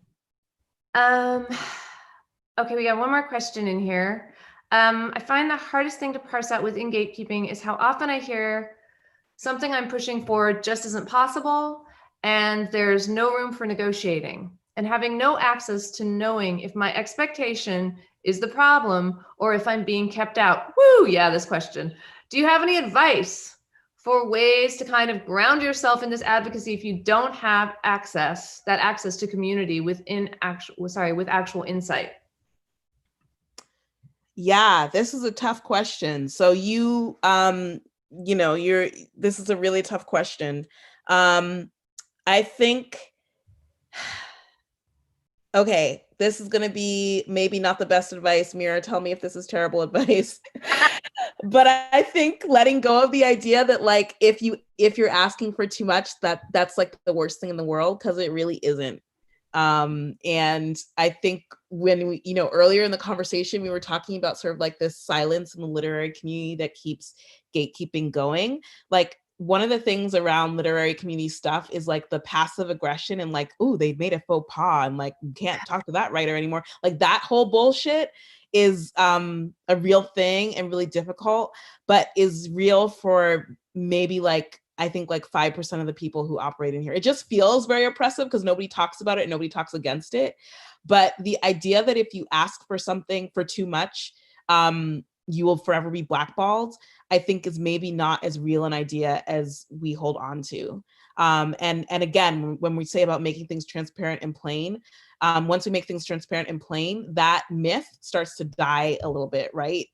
Okay, we got one more question in here. I find the hardest thing to parse out within gatekeeping is how often I hear something I'm pushing for just isn't possible, and there's no room for negotiating, and having no access to knowing if my expectation is the problem or if I'm being kept out. Woo, yeah, this question. Do you have any advice for ways to kind of ground yourself in this advocacy if you don't have access to community with actual insight? Yeah, this is a tough question. So this is a really tough question. I think, okay, this is going to be maybe not the best advice. Mira, tell me if this is terrible advice. But I think letting go of the idea that like, if you're asking for too much, that's like the worst thing in the world, because it really isn't. And I think when we, earlier in the conversation, we were talking about sort of like this silence in the literary community that keeps gatekeeping going. Like, one of the things around literary community stuff is like the passive aggression and like, oh, they made a faux pas and like, you can't talk to that writer anymore. Like that whole bullshit is a real thing and really difficult, but is real for maybe like, I think like 5% of the people who operate in here. It just feels very oppressive because nobody talks about it and nobody talks against it. But the idea that if you ask for something for too much, you will forever be blackballed, I think is maybe not as real an idea as we hold on to. And again, when we say about making things transparent and plain, once we make things transparent and plain, that myth starts to die a little bit, right?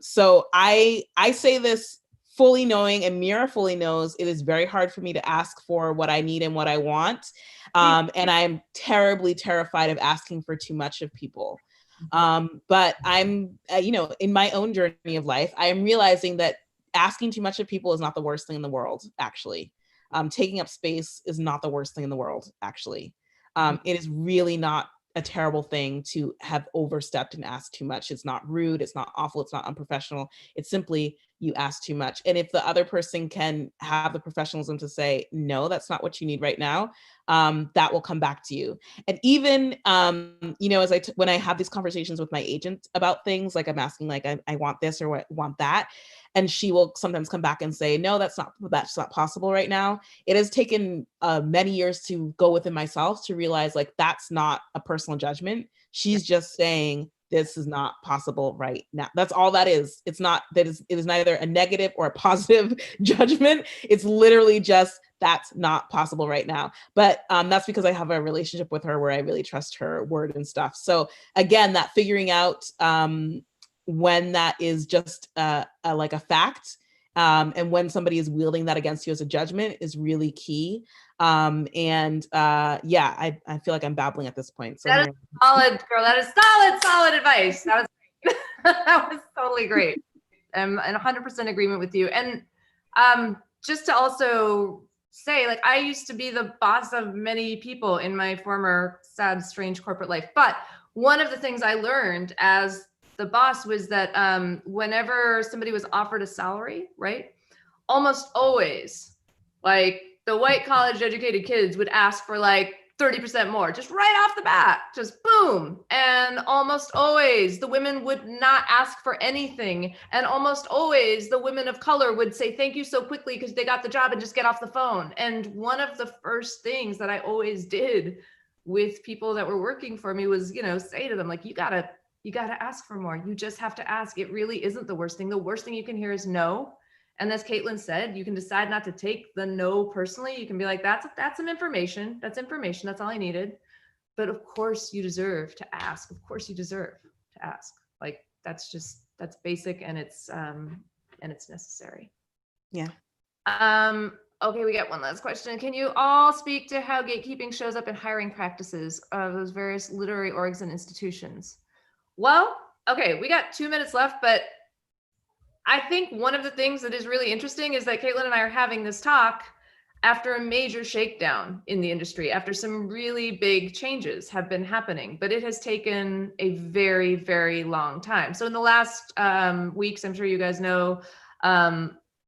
So I say this fully knowing, and Mira fully knows, it is very hard for me to ask for what I need and what I want. And I'm terribly terrified of asking for too much of people. But I'm, in my own journey of life, I am realizing that asking too much of people is not the worst thing in the world, actually. Taking up space is not the worst thing in the world, actually. It is really not a terrible thing to have overstepped and asked too much. It's not rude, it's not awful, it's not unprofessional. It's simply you ask too much. And if the other person can have the professionalism to say, no, that's not what you need right now, that will come back to you. And even, when I have these conversations with my agent about things, like I'm asking, like, I want this or I want that. And she will sometimes come back and say, no, that's not possible right now. It has taken many years to go within myself to realize like, that's not a personal judgment. She's just saying, this is not possible right now. That's all that is. It's not that it is neither a negative or a positive judgment. It's literally just, that's not possible right now. But that's because I have a relationship with her where I really trust her word and stuff. So again, that figuring out when that is just like a fact, and when somebody is wielding that against you as a judgment is really key. I feel like I'm babbling at this point. So that is solid, girl. That is solid advice. That was that was totally great. I'm in 100% agreement with you. And just to also say, like, I used to be the boss of many people in my former sad, strange corporate life. But one of the things I learned as the boss was that whenever somebody was offered a salary, right, almost always, like, the white college educated kids would ask for like 30% more, just right off the bat, just boom. And almost always the women would not ask for anything. And almost always the women of color would say thank you so quickly because they got the job and just get off the phone. And one of the first things that I always did with people that were working for me was, say to them, like, you gotta ask for more. You just have to ask. It really isn't the worst thing. The worst thing you can hear is no. And as Kaitlyn said, you can decide not to take the no personally. You can be like, that's some information. That's information. That's all I needed. But of course you deserve to ask. Of course you deserve to ask. Like, that's basic, and it's necessary. Yeah. Okay, we got one last question. Can you all speak to how gatekeeping shows up in hiring practices of those various literary orgs and institutions? Well, okay, we got 2 minutes left, but I think one of the things that is really interesting is that Kaitlyn and I are having this talk after a major shakedown in the industry, after some really big changes have been happening, but it has taken a very, very long time. So in the last weeks, I'm sure you guys know,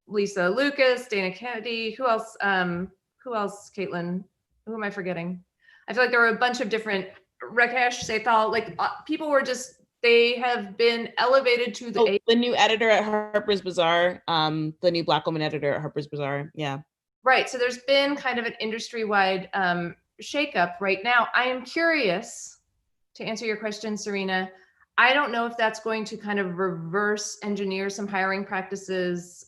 Lisa Lucas, Dana Kennedy, who else, Kaitlyn? Who am I forgetting? I feel like there were a bunch of different, Rakesh, Sethal, like people were just, they have been elevated to the the new editor at Harper's Bazaar, the new Black woman editor at Harper's Bazaar. Yeah. Right. So there's been kind of an industry-wide shakeup right now. I am curious to answer your question, Serena. I don't know if that's going to kind of reverse engineer some hiring practices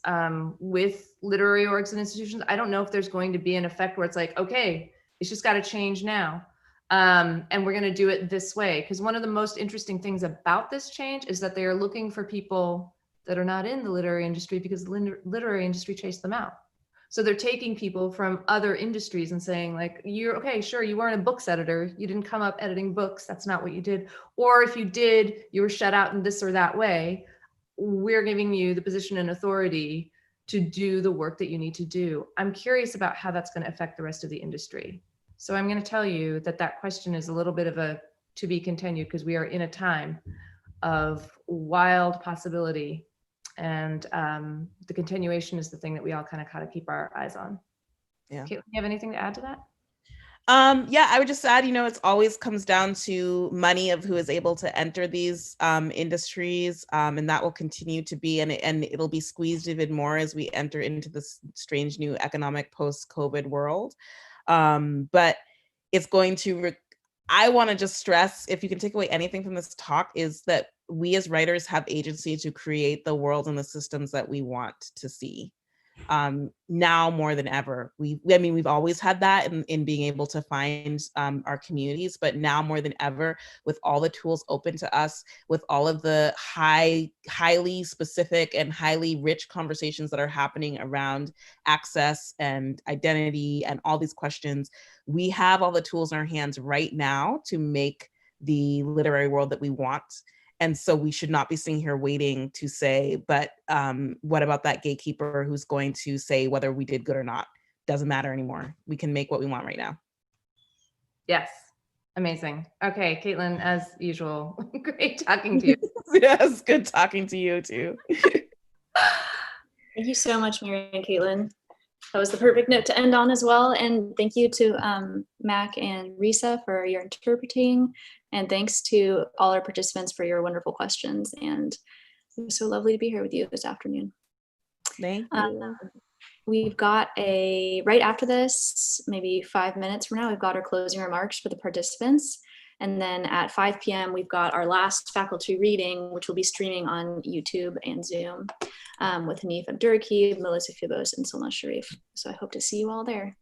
with literary orgs and institutions. I don't know if there's going to be an effect where it's like, okay, it's just got to change now. And we're going to do it this way. Because one of the most interesting things about this change is that they are looking for people that are not in the literary industry because the literary industry chased them out. So they're taking people from other industries and saying like, you're okay, sure, you weren't a books editor. You didn't come up editing books. That's not what you did. Or if you did, you were shut out in this or that way. We're giving you the position and authority to do the work that you need to do. I'm curious about how that's going to affect the rest of the industry. So I'm going to tell you that that question is a little bit of a to be continued because we are in a time of wild possibility. And the continuation is the thing that we all kind of got to keep our eyes on. Yeah. Kaitlyn, you have anything to add to that? Yeah, I would just add, it's always comes down to money of who is able to enter these industries, and that will continue to be, and it'll be squeezed even more as we enter into this strange new economic post-COVID world. But it's going to, I want to just stress, if you can take away anything from this talk, is that we as writers have agency to create the world and the systems that we want to see. Now more than ever. We've always had that in being able to find our communities, but now more than ever, with all the tools open to us, with all of the highly specific and highly rich conversations that are happening around access and identity and all these questions, we have all the tools in our hands right now to make the literary world that we want. And so we should not be sitting here waiting to say, but what about that gatekeeper who's going to say whether we did good or not? Doesn't matter anymore. We can make what we want right now. Yes. Amazing. Okay, Kaitlyn, as usual, great talking to you. Yes, good talking to you too. Thank you so much, Mira and Kaitlyn. That was the perfect note to end on as well. And thank you to Mac and Risa for your interpreting. And thanks to all our participants for your wonderful questions. And it was so lovely to be here with you this afternoon. Thank you. We've got right after this, maybe 5 minutes from now, we've got our closing remarks for the participants. And then at 5 p.m., we've got our last faculty reading, which will be streaming on YouTube and Zoom with Hanif Abdurraqib, Melissa Fibos, and Salma Sharif. So I hope to see you all there.